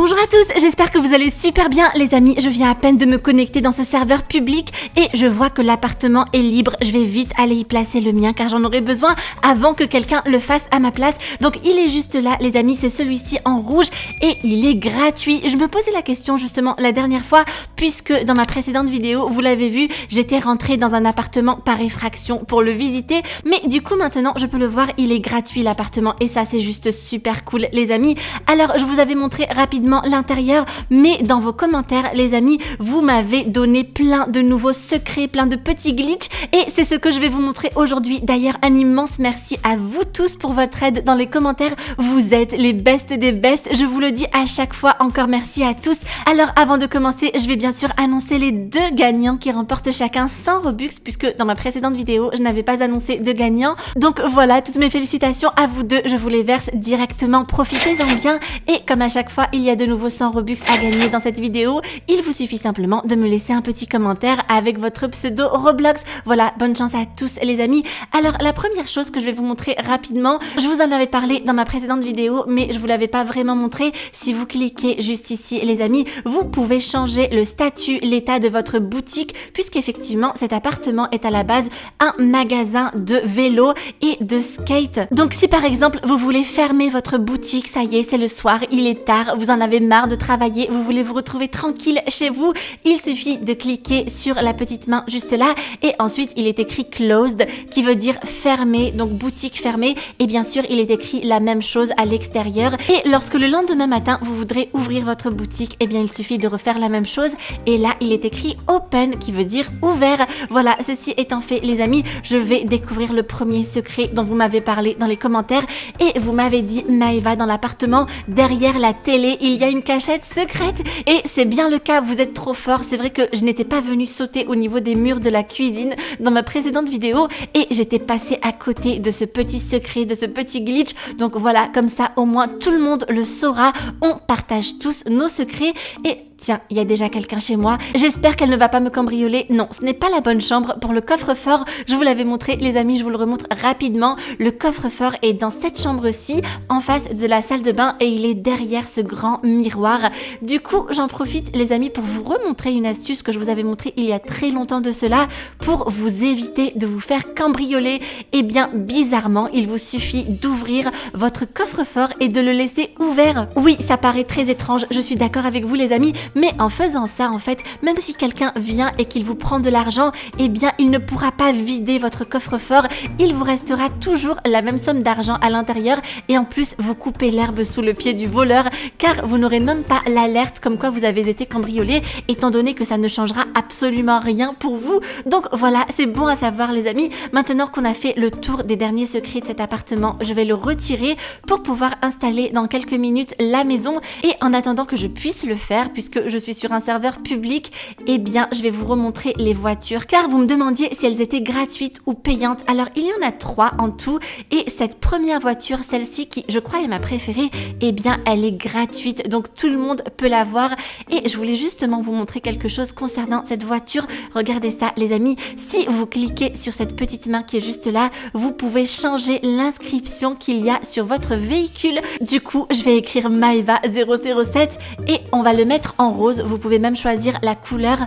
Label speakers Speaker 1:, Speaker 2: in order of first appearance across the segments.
Speaker 1: Bonjour à tous, j'espère que vous allez super bien les amis, je viens à peine de me connecter dans ce serveur public et je vois que l'appartement est libre, je vais vite aller y placer le mien car j'en aurai besoin avant que quelqu'un le fasse à ma place. Donc il est juste là les amis, c'est celui-ci en rouge et il est gratuit. Je me posais la question justement la dernière fois puisque dans ma précédente vidéo, vous l'avez vu, j'étais rentrée dans un appartement par effraction pour le visiter, mais du coup maintenant je peux le voir, il est gratuit l'appartement et ça c'est juste super cool les amis. Alors je vous avais montré rapidement l'intérieur, mais dans vos commentaires les amis, vous m'avez donné plein de nouveaux secrets, plein de petits glitches et c'est ce que je vais vous montrer aujourd'hui. D'ailleurs un immense merci à vous tous pour votre aide dans les commentaires, vous êtes les best des best, je vous le dis à chaque fois, encore merci à tous. Alors avant de commencer, je vais bien sûr annoncer les deux gagnants qui remportent chacun 100 Robux puisque dans ma précédente vidéo je n'avais pas annoncé de gagnant. Donc voilà, toutes mes félicitations à vous deux, je vous les verse directement, profitez-en bien et comme à chaque fois il y a de nouveau 100 Robux à gagner dans cette vidéo, il vous suffit simplement de me laisser un petit commentaire avec votre pseudo Roblox. Voilà, bonne chance à tous les amis. Alors la première chose que je vais vous montrer rapidement, je vous en avais parlé dans ma précédente vidéo mais je vous l'avais pas vraiment montré. Si vous cliquez juste ici les amis, vous pouvez changer le statut, l'état de votre boutique puisqu'effectivement cet appartement est à la base un magasin de vélo et de skate. Donc si par exemple vous voulez fermer votre boutique, ça y est c'est le soir, il est tard, vous en avez marre de travailler, vous voulez vous retrouver tranquille chez vous, il suffit de cliquer sur la petite main juste là et ensuite il est écrit closed qui veut dire fermé, donc boutique fermée et bien sûr il est écrit la même chose à l'extérieur et lorsque le lendemain matin vous voudrez ouvrir votre boutique, et bien il suffit de refaire la même chose et là il est écrit open qui veut dire ouvert. Voilà, ceci étant fait les amis, je vais découvrir le premier secret dont vous m'avez parlé dans les commentaires et vous m'avez dit Maëva dans l'appartement derrière la télé il y a une cachette secrète et c'est bien le cas, vous êtes trop fort. C'est vrai que je n'étais pas venue sauter au niveau des murs de la cuisine dans ma précédente vidéo et j'étais passée à côté de ce petit secret, de ce petit glitch. Donc voilà, comme ça au moins tout le monde le saura, on partage tous nos secrets et tiens, il y a déjà quelqu'un chez moi. J'espère qu'elle ne va pas me cambrioler. Non, ce n'est pas la bonne chambre pour le coffre-fort. Je vous l'avais montré, les amis, je vous le remontre rapidement. Le coffre-fort est dans cette chambre-ci, en face de la salle de bain et il est derrière ce grand miroir. Du coup, j'en profite, les amis, pour vous remontrer une astuce que je vous avais montrée il y a très longtemps de cela pour vous éviter de vous faire cambrioler. Eh bien, bizarrement, il vous suffit d'ouvrir votre coffre-fort et de le laisser ouvert. Oui, ça paraît très étrange, je suis d'accord avec vous, les amis, mais en faisant ça, en fait, même si quelqu'un vient et qu'il vous prend de l'argent, eh bien, il ne pourra pas vider votre coffre-fort. Il vous restera toujours la même somme d'argent à l'intérieur et en plus, vous coupez l'herbe sous le pied du voleur car vous n'aurez même pas l'alerte comme quoi vous avez été cambriolé étant donné que ça ne changera absolument rien pour vous. Donc voilà, c'est bon à savoir les amis. Maintenant qu'on a fait le tour des derniers secrets de cet appartement, je vais le retirer pour pouvoir installer dans quelques minutes la maison et en attendant que je puisse le faire puisque je suis sur un serveur public, eh bien je vais vous remontrer les voitures car vous me demandiez si elles étaient gratuites ou payantes. Alors il y en a 3 en tout et cette première voiture, celle-ci qui je crois est ma préférée, eh bien elle est gratuite donc tout le monde peut la voir et je voulais justement vous montrer quelque chose concernant cette voiture. Regardez ça les amis, si vous cliquez sur cette petite main qui est juste là, vous pouvez changer l'inscription qu'il y a sur votre véhicule. Du coup je vais écrire Maëva 007 et on va le mettre en rose, vous pouvez même choisir la couleur.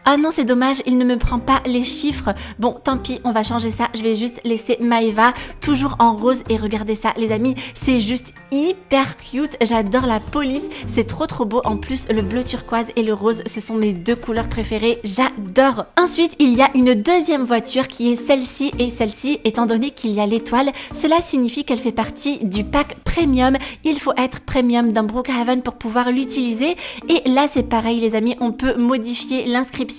Speaker 1: Ah non, c'est dommage, il ne me prend pas les chiffres. Bon, tant pis, on va changer ça. Je vais juste laisser Maëva toujours en rose. Et regardez ça, les amis, c'est juste hyper cute. J'adore la police, c'est trop beau. En plus, le bleu turquoise et le rose, ce sont mes deux couleurs préférées. J'adore. Ensuite, il y a une deuxième voiture qui est celle-ci. Et celle-ci, étant donné qu'il y a l'étoile, cela signifie qu'elle fait partie du pack premium. Il faut être premium dans Brookhaven pour pouvoir l'utiliser. Et là, c'est pareil, les amis, on peut modifier l'inscription.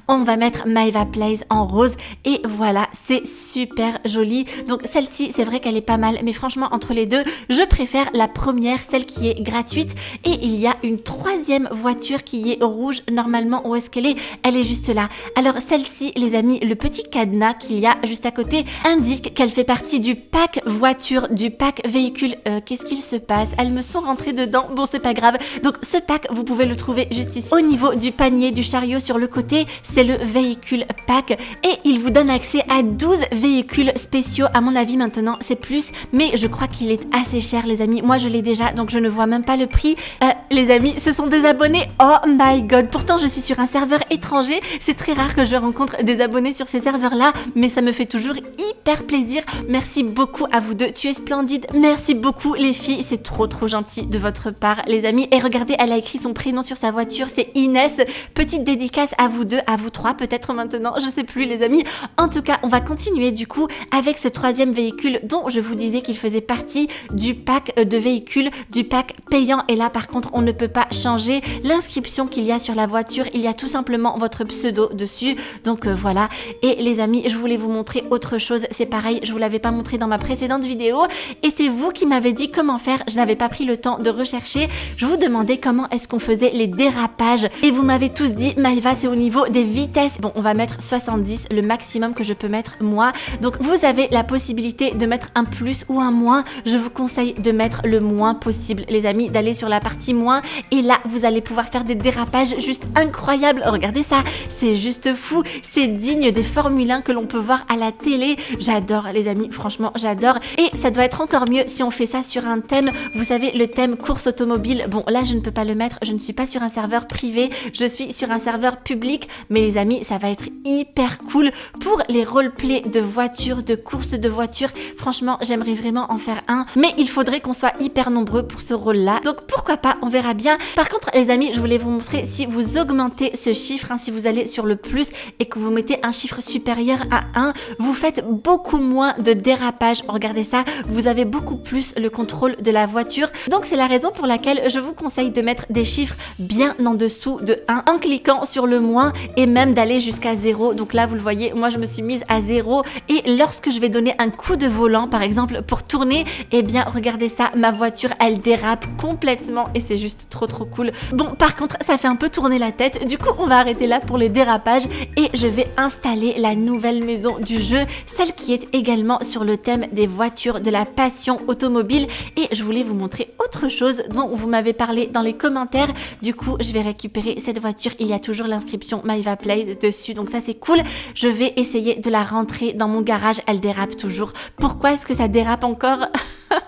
Speaker 1: On va mettre Maëva Plays en rose et voilà, c'est super joli. Donc celle-ci, c'est vrai qu'elle est pas mal, mais franchement, entre les deux, je préfère la première, celle qui est gratuite. Et il y a une troisième voiture qui est rouge. Normalement, où est-ce qu'elle est? Elle est juste là. Alors celle-ci, les amis, le petit cadenas qu'il y a juste à côté indique qu'elle fait partie du pack voiture, du pack véhicule. Qu'est-ce qu'il se passe? Elles me sont rentrées dedans. Bon, c'est pas grave. Donc ce pack, vous pouvez le trouver juste ici, au niveau du panier du chariot sur le côté. côté, c'est le véhicule pack et il vous donne accès à 12 véhicules spéciaux. À mon avis maintenant c'est plus, mais je crois qu'il est assez cher les amis. Moi je l'ai déjà donc je ne vois même pas le prix. Les amis, ce sont des abonnés. Oh my god, pourtant je suis sur un serveur étranger. C'est très rare que je rencontre des abonnés sur ces serveurs là, mais ça me fait toujours hyper plaisir. Merci beaucoup à vous deux, tu es splendide. Merci beaucoup les filles, c'est trop gentil de votre part les amis. Et regardez, elle a écrit son prénom sur sa voiture, c'est Inès. Petite dédicace à vous deux, à vous trois peut-être maintenant, je sais plus les amis. En tout cas, on va continuer du coup avec ce troisième véhicule dont je vous disais qu'il faisait partie du pack de véhicules, du pack payant. Et là par contre, on ne peut pas changer l'inscription qu'il y a sur la voiture, il y a tout simplement votre pseudo dessus. Donc voilà. Et les amis, je voulais vous montrer autre chose, c'est pareil, je vous l'avais pas montré dans ma précédente vidéo et c'est vous qui m'avez dit comment faire. Je n'avais pas pris le temps de rechercher. Je vous demandais comment est-ce qu'on faisait les dérapages et vous m'avez tous dit Maëva, c'est au niveau des vitesses. Bon, on va mettre 70, le maximum que je peux mettre moi. Donc vous avez la possibilité de mettre un plus ou un moins. Je vous conseille de mettre le moins possible les amis, d'aller sur la partie moins et là vous allez pouvoir faire des dérapages juste incroyables. Regardez ça, c'est juste fou, c'est digne des Formule 1 que l'on peut voir à la télé. J'adore les amis, franchement j'adore et ça doit être encore mieux si on fait ça sur un thème, vous savez le thème course automobile. Bon là je ne peux pas le mettre, je ne suis pas sur un serveur privé, je suis sur un serveur public, mais les amis ça va être hyper cool pour les roleplays de voitures, de courses de voitures. Franchement j'aimerais vraiment en faire un, mais il faudrait qu'on soit hyper nombreux pour ce rôle là, donc pourquoi pas, on verra bien. Par contre les amis, je voulais vous montrer, si vous augmentez ce chiffre, si vous allez sur le plus et que vous mettez un chiffre supérieur à 1, vous faites beaucoup moins de dérapage. Regardez ça, vous avez beaucoup plus le contrôle de la voiture. Donc c'est la raison pour laquelle je vous conseille de mettre des chiffres bien en dessous de 1 en cliquant sur le moins et même d'aller jusqu'à 0. Donc là vous le voyez, moi je me suis mise à 0 et lorsque je vais donner un coup de volant par exemple pour tourner, eh bien regardez ça, ma voiture elle dérape complètement et c'est juste trop cool. Bon par contre ça fait un peu tourner la tête, du coup on va arrêter là pour les dérapages et je vais installer la nouvelle maison du jeu, celle qui est également sur le thème des voitures, de la passion automobile. Et je voulais vous montrer autre chose dont vous m'avez parlé dans les commentaires. Du coup je vais récupérer cette voiture, il y a toujours l'inscription Maëva Plays dessus, donc ça c'est cool. Je vais essayer de la rentrer dans mon garage, elle dérape toujours. Pourquoi est-ce que ça dérape encore?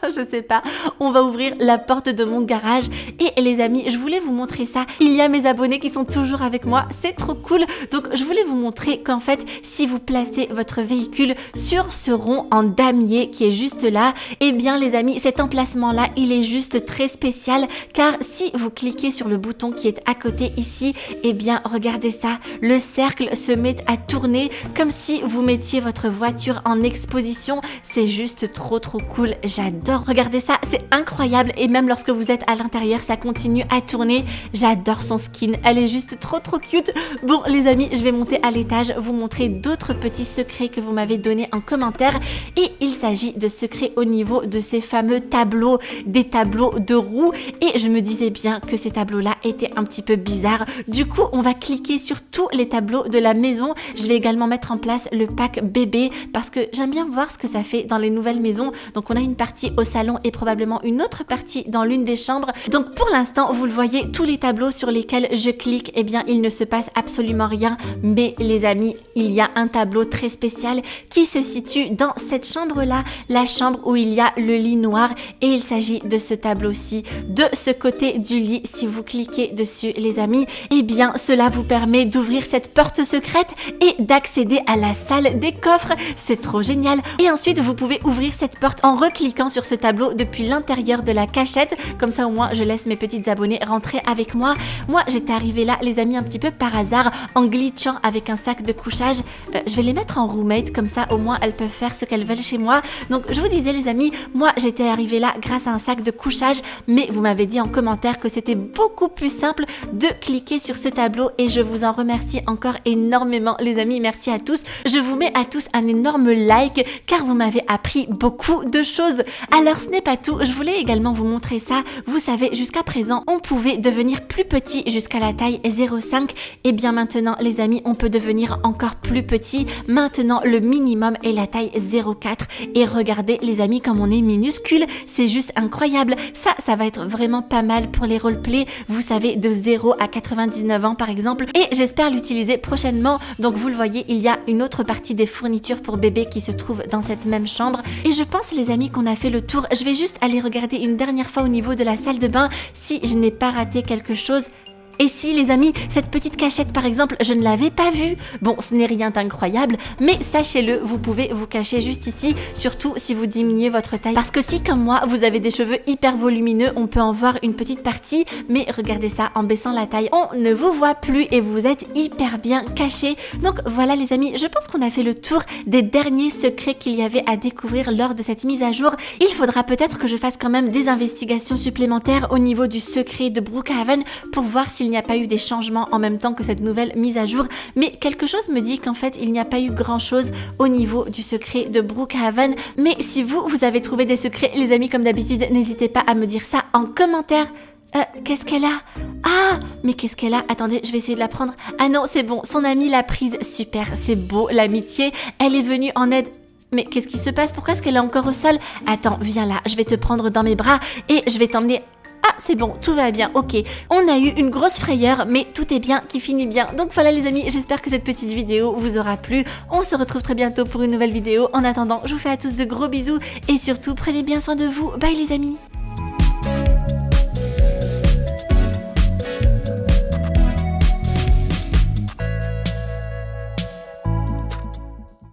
Speaker 1: Je sais pas. On va ouvrir la porte de mon garage et les amis, je voulais vous montrer ça. Il y a mes abonnés qui sont toujours avec moi, c'est trop cool. Donc je voulais vous montrer qu'en fait, si vous placez votre véhicule sur ce rond en damier qui est juste là, eh bien les amis, cet emplacement là, il est juste très spécial car si vous cliquez sur le bouton qui est à côté ici, eh bien regardez ça, le cercle se met à tourner comme si vous mettiez votre voiture en exposition. C'est juste trop cool, j'adore. Regardez ça, c'est incroyable et même lorsque vous êtes à l'intérieur, ça continue à tourner. J'adore son skin, elle est juste trop cute. Bon les amis, je vais monter à l'étage, vous montrer d'autres petits secrets que vous m'avez donnés en commentaire et il s'agit de secrets au niveau de ces fameux tableaux, des tableaux de roues et je me disais bien que ces tableaux là étaient un petit peu bizarres. Du coup on va cliquer sur tous les tableaux de la maison. Je vais également mettre en place le pack bébé parce que j'aime bien voir ce que ça fait dans les nouvelles maisons. Donc on a une partie au salon et probablement une autre partie dans l'une des chambres. Donc pour l'instant vous le voyez, tous les tableaux sur lesquels je clique, eh bien il ne se passe absolument rien, mais les amis, il y a un tableau très spécial qui se situe dans cette chambre là, la chambre où il y a le lit noir et il s'agit de ce tableau-ci. De ce côté du lit, si vous cliquez dessus les amis, eh bien cela vous permet d'ouvrir cette porte secrète et d'accéder à la salle des coffres. C'est trop génial. Et ensuite vous pouvez ouvrir cette porte en recliquant sur ce tableau depuis l'intérieur de la cachette, comme ça au moins je laisse mes petites abonnés rentrer avec moi. Moi j'étais arrivée là les amis un petit peu par hasard en glitchant avec un sac de couchage. Je vais les mettre en roommate, comme ça au moins elles peuvent faire ce qu'elles veulent chez moi. Donc je vous disais les amis, moi j'étais arrivée là grâce à un sac de couchage, mais vous m'avez dit en commentaire que c'était beaucoup plus simple de cliquer sur ce tableau et je vous en remercie encore énormément les amis, merci à tous. Je vous mets à tous un énorme like car vous m'avez appris beaucoup de choses. Alors ce n'est pas tout, je voulais également vous montrer ça. Vous savez, jusqu'à présent, on pouvait devenir plus petit jusqu'à la taille 0,5. Et bien maintenant, les amis, on peut devenir encore plus petit. Maintenant, le minimum est la taille 0,4. Et regardez, les amis, comme on est minuscule, c'est juste incroyable. Ça va être vraiment pas mal pour les roleplays. Vous savez, de 0 à 99 ans, par exemple. Et j'espère l'utiliser prochainement. Donc, vous le voyez, il y a une autre partie des fournitures pour bébé qui se trouve dans cette même chambre. Et je pense, les amis, qu'on a fait le tour. Je vais juste aller regarder une dernière fois au niveau de la salle de bain si je n'ai pas raté quelque chose. Et si, les amis, cette petite cachette par exemple, je ne l'avais pas vue. Bon, ce n'est rien d'incroyable, mais sachez-le, vous pouvez vous cacher juste ici, surtout si vous diminuez votre taille. Parce que si, comme moi, vous avez des cheveux hyper volumineux, on peut en voir une petite partie, mais regardez ça, en baissant la taille, on ne vous voit plus et vous êtes hyper bien caché. Donc voilà les amis, je pense qu'on a fait le tour des derniers secrets qu'il y avait à découvrir lors de cette mise à jour. Il faudra peut-être que je fasse quand même des investigations supplémentaires au niveau du secret de Brookhaven pour voir s'il n'y a pas eu des changements en même temps que cette nouvelle mise à jour, mais quelque chose me dit qu'en fait il n'y a pas eu grand chose au niveau du secret de Brookhaven. Mais si vous avez trouvé des secrets, les amis, comme d'habitude, n'hésitez pas à me dire ça en commentaire. Qu'est-ce qu'elle a? Ah, mais qu'est-ce qu'elle a? Attendez, je vais essayer de la prendre. Ah non, c'est bon, son amie l'a prise. Super, c'est beau, l'amitié. Elle est venue en aide. Mais qu'est-ce qui se passe? Pourquoi est-ce qu'elle est encore au sol? Attends, viens là, je vais te prendre dans mes bras et je vais t'emmener... Ah, c'est bon, tout va bien, ok. On a eu une grosse frayeur, mais tout est bien qui finit bien. Donc voilà les amis, j'espère que cette petite vidéo vous aura plu. On se retrouve très bientôt pour une nouvelle vidéo. En attendant, je vous fais à tous de gros bisous et surtout, prenez bien soin de vous. Bye les amis.